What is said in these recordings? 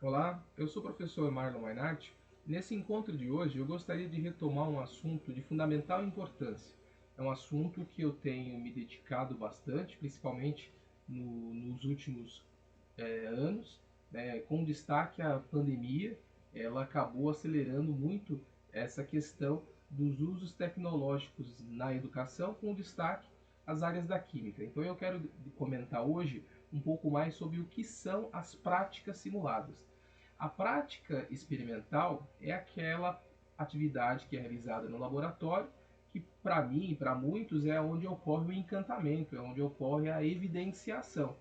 Olá, eu sou o professor Marlon Mainardi. Nesse encontro de hoje, eu gostaria de retomar um assunto de fundamental importância. É um assunto que eu tenho me dedicado bastante, principalmente nos últimos anos, né, com destaque à pandemia. Ela acabou acelerando muito essa questão dos usos tecnológicos na educação, com destaque às áreas da química. Então eu quero comentar hoje um pouco mais sobre o que são as práticas simuladas. A prática experimental é aquela atividade que é realizada no laboratório, que para mim e para muitos é onde ocorre o encantamento, é onde ocorre a evidenciação.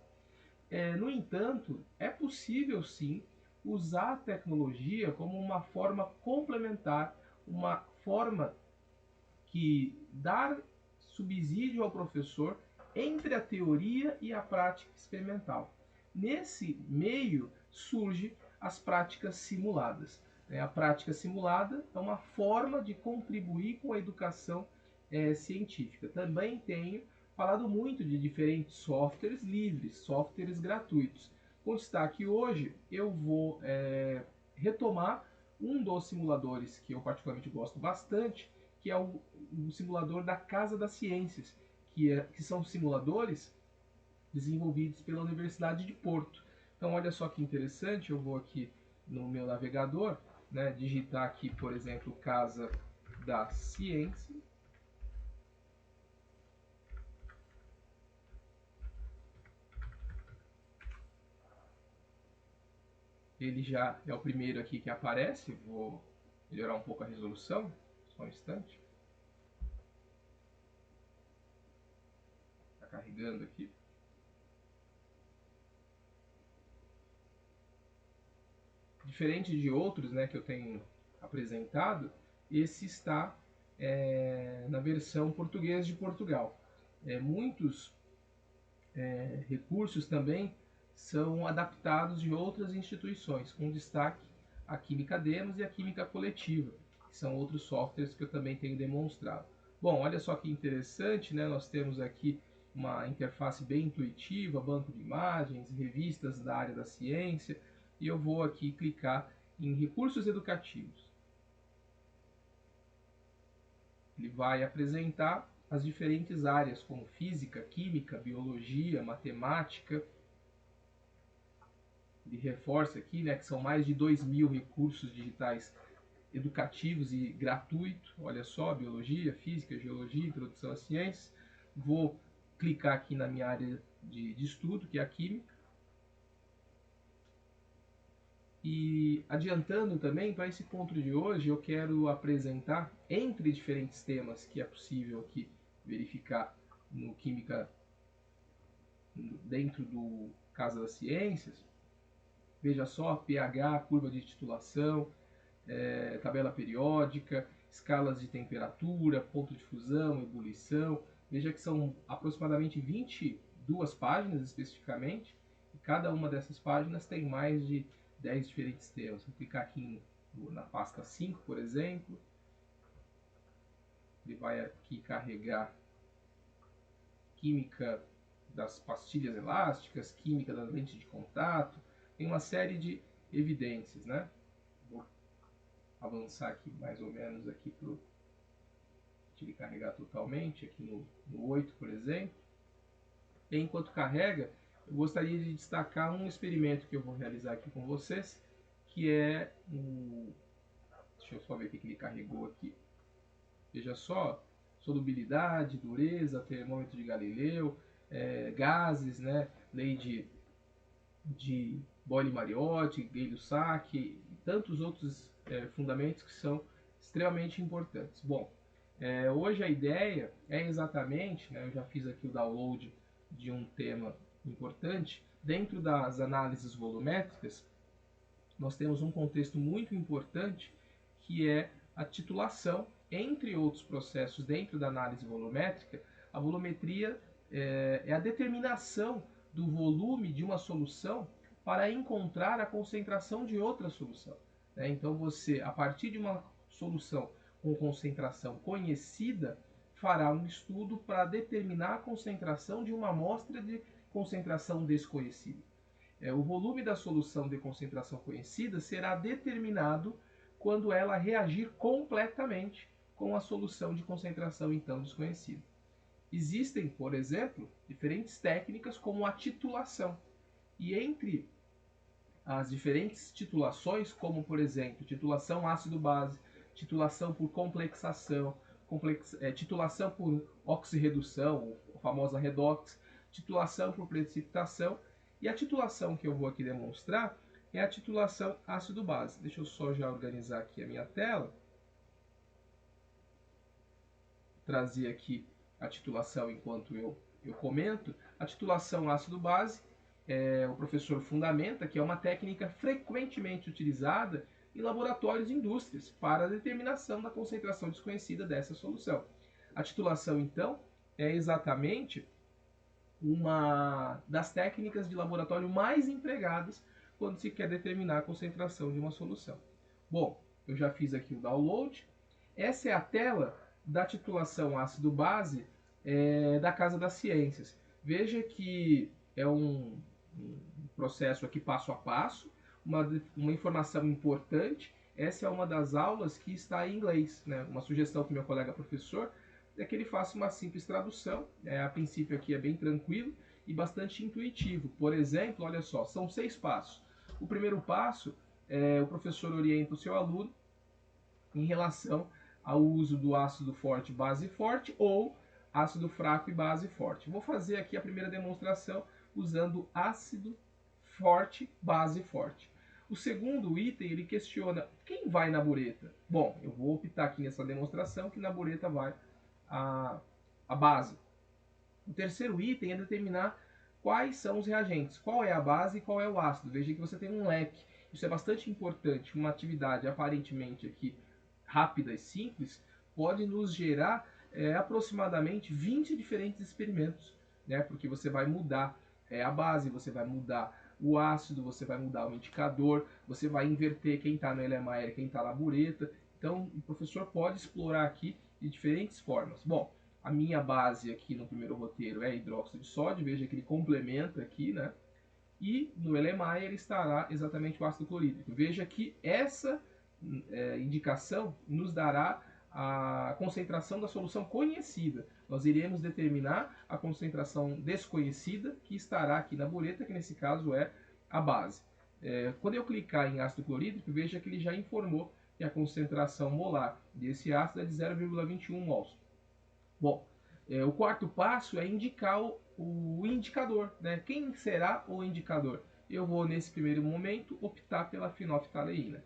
No entanto, é possível sim usar a tecnologia como uma forma complementar, uma forma que dá subsídio ao professor entre a teoria e a prática experimental. Nesse meio surge as práticas simuladas. A prática simulada é uma forma de contribuir com a educação científica. Também tenho falado muito de diferentes softwares livres, softwares gratuitos. Com destaque hoje, eu vou retomar um dos simuladores que eu particularmente gosto bastante, que é o simulador da Casa das Ciências, que são simuladores desenvolvidos pela Universidade de Porto. Então, olha só que interessante, eu vou aqui no meu navegador, né, digitar aqui, por exemplo, Casa da Ciência. Ele já é o primeiro aqui que aparece, vou melhorar um pouco a resolução, só um instante. Está carregando aqui. Diferente de outros, né, que eu tenho apresentado, esse está na versão português de Portugal. Muitos recursos também são adaptados de outras instituições, com destaque a Química Demos e a Química Coletiva, que são outros softwares que eu também tenho demonstrado. Bom, olha só que interessante, né? Nós temos aqui uma interface bem intuitiva, banco de imagens, revistas da área da ciência, e eu vou aqui clicar em recursos educativos. Ele vai apresentar as diferentes áreas, como física, química, biologia, matemática. Ele reforça aqui, né, que são mais de 2.000 recursos digitais educativos e gratuitos. Olha só, biologia, física, geologia, introdução às ciências. Vou clicar aqui na minha área de estudo, que é a química. E adiantando também, para esse ponto de hoje, eu quero apresentar, entre diferentes temas que é possível aqui verificar no Química dentro do Casa das Ciências, veja só, pH, curva de titulação, tabela periódica, escalas de temperatura, ponto de fusão, ebulição. Veja que são aproximadamente 22 páginas especificamente, e cada uma dessas páginas tem mais de 10 diferentes temas. Vou clicar aqui na pasta 5, por exemplo. Ele vai aqui carregar química das pastilhas elásticas, química das lentes de contato. Tem uma série de evidências, né? Vou avançar aqui mais ou menos aqui para ele carregar totalmente, aqui no 8, por exemplo. E enquanto carrega, eu gostaria de destacar um experimento que eu vou realizar aqui com vocês, que é o... Deixa eu só ver o que ele carregou aqui. Veja só, solubilidade, dureza, termômetro de Galileu, gases, né? Lei de Boyle-Mariotti, Gay-Lussac e tantos outros fundamentos que são extremamente importantes. Bom, hoje a ideia é exatamente, né, eu já fiz aqui o download de um tema importante, dentro das análises volumétricas, nós temos um contexto muito importante que é a titulação, entre outros processos dentro da análise volumétrica. A volumetria é a determinação do volume de uma solução para encontrar a concentração de outra solução. Então você, a partir de uma solução com concentração conhecida, fará um estudo para determinar a concentração de uma amostra de concentração desconhecida. O volume da solução de concentração conhecida será determinado quando ela reagir completamente com a solução de concentração então desconhecida. Existem, por exemplo, diferentes técnicas como a titulação. E entre as diferentes titulações, como por exemplo, titulação ácido-base, titulação por complexação, titulação por oxirredução, a famosa redox, titulação por precipitação, e a titulação que eu vou aqui demonstrar é a titulação ácido-base. Deixa eu só já organizar aqui a minha tela. Trazer aqui a titulação enquanto eu comento. A titulação ácido-base, o professor fundamenta que é uma técnica frequentemente utilizada em laboratórios e indústrias para a determinação da concentração desconhecida dessa solução. A titulação, então, é exatamente uma das técnicas de laboratório mais empregadas quando se quer determinar a concentração de uma solução. Bom, eu já fiz aqui o download. Essa é a tela da titulação ácido-base da Casa das Ciências. Veja que é um processo aqui passo a passo, uma informação importante. Essa é uma das aulas que está em inglês, né? Uma sugestão para o meu colega professor é que ele faça uma simples tradução. A princípio aqui é bem tranquilo e bastante intuitivo. Por exemplo, olha só, são 6 passos. O primeiro passo, o professor orienta o seu aluno em relação ao uso do ácido forte, base forte, ou ácido fraco e base forte. Vou fazer aqui a primeira demonstração usando ácido forte, base forte. O segundo item, ele questiona quem vai na bureta. Bom, eu vou optar aqui nessa demonstração que na bureta vai a base. O terceiro item é determinar quais são os reagentes, qual é a base e qual é o ácido. Veja que você tem um leque. Isso é bastante importante. Uma atividade aparentemente aqui rápida e simples pode nos gerar aproximadamente 20 diferentes experimentos, né? Porque você vai mudar a base, você vai mudar o ácido, você vai mudar o indicador, você vai inverter quem está no LMAR e quem está na bureta. Então, o professor pode explorar aqui de diferentes formas. Bom, a minha base aqui no primeiro roteiro é hidróxido de sódio, veja que ele complementa aqui, né? E no LMAR ele estará exatamente o ácido clorídrico. Veja que essa indicação nos dará a concentração da solução conhecida. Nós iremos determinar a concentração desconhecida que estará aqui na bureta, que nesse caso é a base. Quando eu clicar em ácido clorídrico, veja que ele já informou que a concentração molar desse ácido é de 0,21 mols. Bom, o quarto passo é indicar o indicador, né? Quem será o indicador? Eu vou, nesse primeiro momento, optar pela fenolftaleína.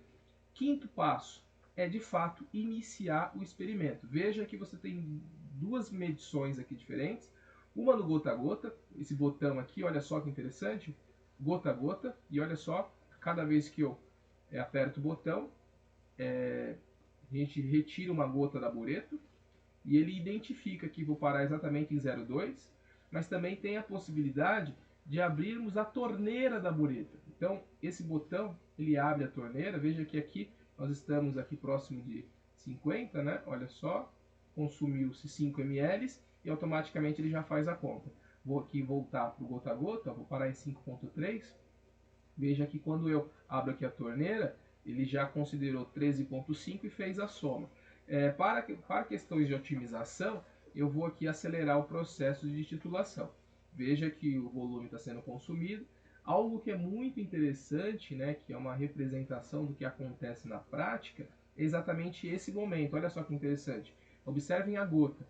Quinto passo é, de fato, iniciar o experimento. Veja que você tem duas medições aqui diferentes. Uma no gota a gota, esse botão aqui, olha só que interessante, gota a gota, e olha só, cada vez que eu aperto o botão, a gente retira uma gota da bureta, e ele identifica que vou parar exatamente em 0,2, mas também tem a possibilidade de abrirmos a torneira da bureta. Então, esse botão, ele abre a torneira, veja que aqui nós estamos aqui próximo de 50, né? Olha só, consumiu-se 5 ml e automaticamente ele já faz a conta. Vou aqui voltar para o gota a gota, vou parar em 5,3. Veja que quando eu abro aqui a torneira, ele já considerou 13,5 e fez a soma. Para questões de otimização, eu vou aqui acelerar o processo de titulação. Veja que o volume está sendo consumido. Algo que é muito interessante, né, que é uma representação do que acontece na prática, é exatamente esse momento. Olha só que interessante. Observem a gota.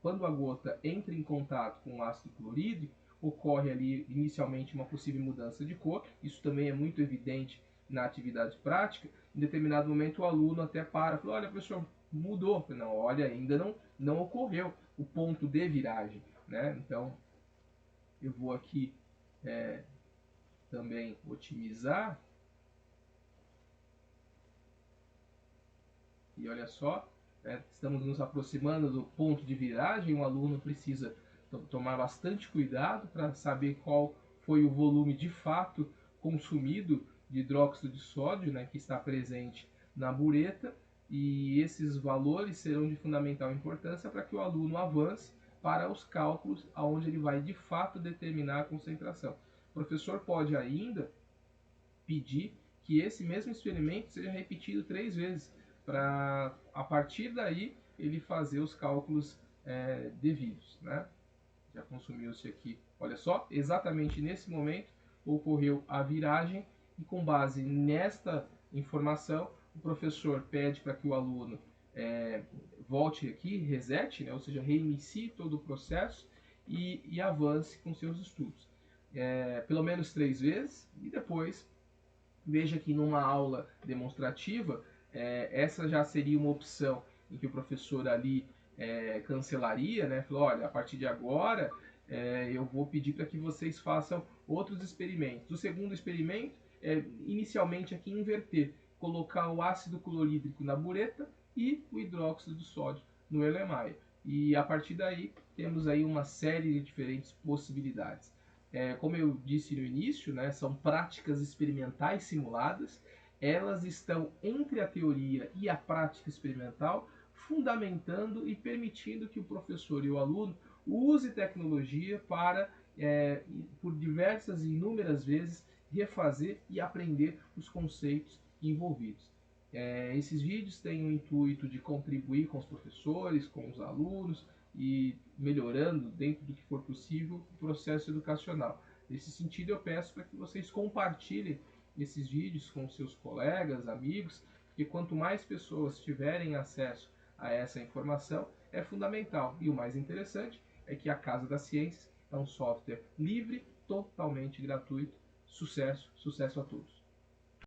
Quando a gota entra em contato com o ácido clorídrico, ocorre ali inicialmente uma possível mudança de cor. Isso também é muito evidente na atividade prática. Em determinado momento o aluno até para, fala: olha, professor, mudou. Não, olha, ainda não ocorreu o ponto de viragem, né? Então, eu vou aqui também otimizar. E olha só, estamos nos aproximando do ponto de viragem. O aluno precisa tomar bastante cuidado para saber qual foi o volume de fato consumido de hidróxido de sódio, né, que está presente na bureta, e esses valores serão de fundamental importância para que o aluno avance para os cálculos onde ele vai de fato determinar a concentração. O professor pode ainda pedir que esse mesmo experimento seja repetido 3 vezes, para a partir daí ele fazer os cálculos devidos, né? Já consumiu-se aqui, olha só, exatamente nesse momento ocorreu a viragem e com base nesta informação o professor pede para que o aluno volte aqui, resete, né? Ou seja, reinicie todo o processo e avance com seus estudos. Pelo menos 3 vezes e depois veja que numa aula demonstrativa essa já seria uma opção em que o professor ali cancelaria, né? Falou, olha, a partir de agora eu vou pedir para que vocês façam outros experimentos. O segundo experimento é inicialmente aqui inverter, colocar o ácido clorídrico na bureta e o hidróxido de sódio no Erlenmeyer. E a partir daí temos aí uma série de diferentes possibilidades. Como eu disse no início, né, são práticas experimentais simuladas, elas estão entre a teoria e a prática experimental, fundamentando e permitindo que o professor e o aluno use tecnologia para, por diversas e inúmeras vezes, refazer e aprender os conceitos envolvidos. Esses vídeos têm o intuito de contribuir com os professores, com os alunos e melhorando, dentro do que for possível, o processo educacional. Nesse sentido, eu peço para que vocês compartilhem esses vídeos com seus colegas, amigos, porque quanto mais pessoas tiverem acesso a essa informação, é fundamental. E o mais interessante é que a Casa das Ciências é um software livre, totalmente gratuito. Sucesso, sucesso a todos!